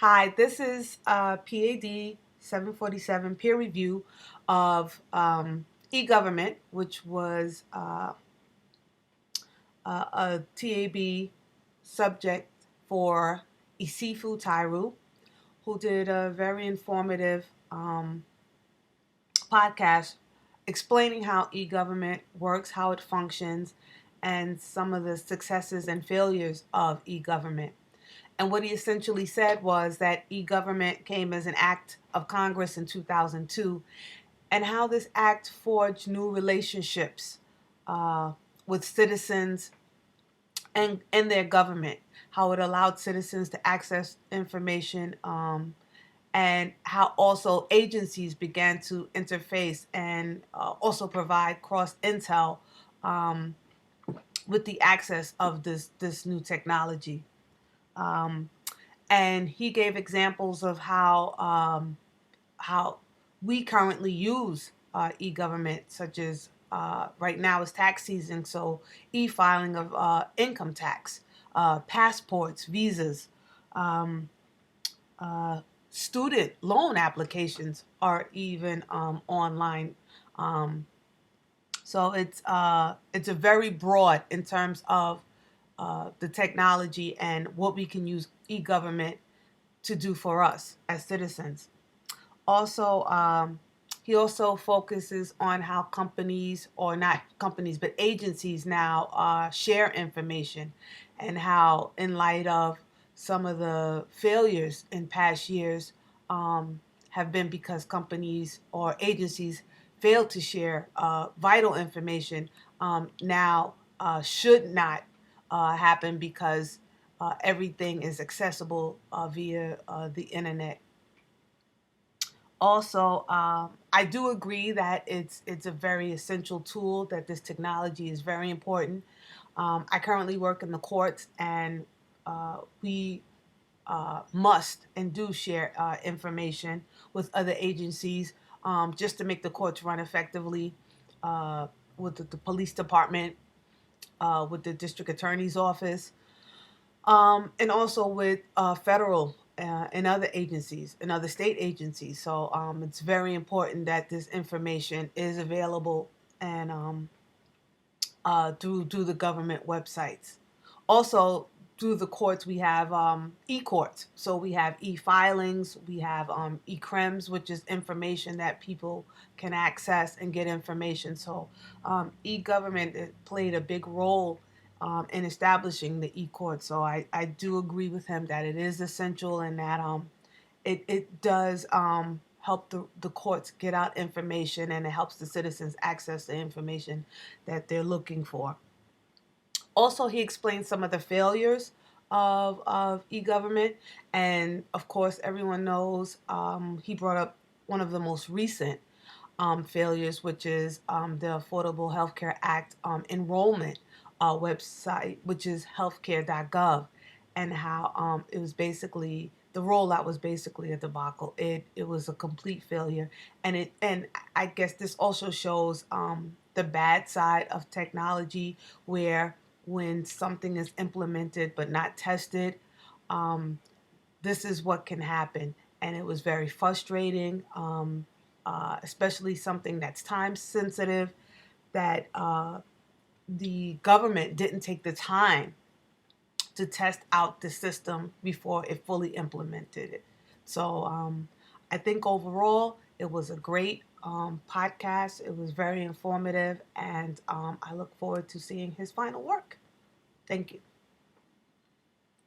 Hi, this is PAD 747 peer review of e-government, which was a TAB subject for Issifu Tairu, who did a very informative podcast explaining how e-government works, how it functions, and some of the successes and failures of e-government. And what he essentially said was that e government came as an act of Congress in 2002, and how this act forged new relationships uh, with citizens and their government, how it allowed citizens to access information, and how also agencies began to interface and also provide cross intel um, with the access of this new technology. Um, and he gave examples of how we currently use e-government, such as right now is tax season, so e-filing of income tax, passports, visas, um, uh, student loan applications are even online. Um, so it's a very broad in terms of the technology and what we can use e-government to do for us as citizens. Also, he also focuses on how companies, or not companies, but agencies now share information, and how, in light of some of the failures in past years, have been because companies or agencies failed to share vital information, now should not happen because everything is accessible via the internet. Also, I do agree that it's a very essential tool, that this technology is very important. I currently work in the courts, and we must and do share information with other agencies, just to make the courts run effectively, with the police department, with the district attorney's office, and also with federal and other agencies and other state agencies. So it's very important that this information is available, and through the government websites. Also, through the courts, we have e-courts. So we have e-filings, we have e-crems, which is information that people can access and get information. So e-government played a big role in establishing the e-court. So I do agree with him that it is essential, and that it does help the courts get out information, and it helps the citizens access the information that they're looking for. Also, he explained some of the failures of e-government. And of course, everyone knows, he brought up one of the most recent failures, which is the Affordable Health Care Act enrollment website, which is healthcare.gov, and how it was basically, the rollout was basically a debacle. It was a complete failure, and I guess this also shows the bad side of technology, where when something is implemented but not tested, um, this is what can happen. And it was very frustrating, especially something that's time sensitive, that the government didn't take the time to test out the system before it fully implemented it. So I think overall it was a great podcast. It was very informative, and I look forward to seeing his final work. Thank you.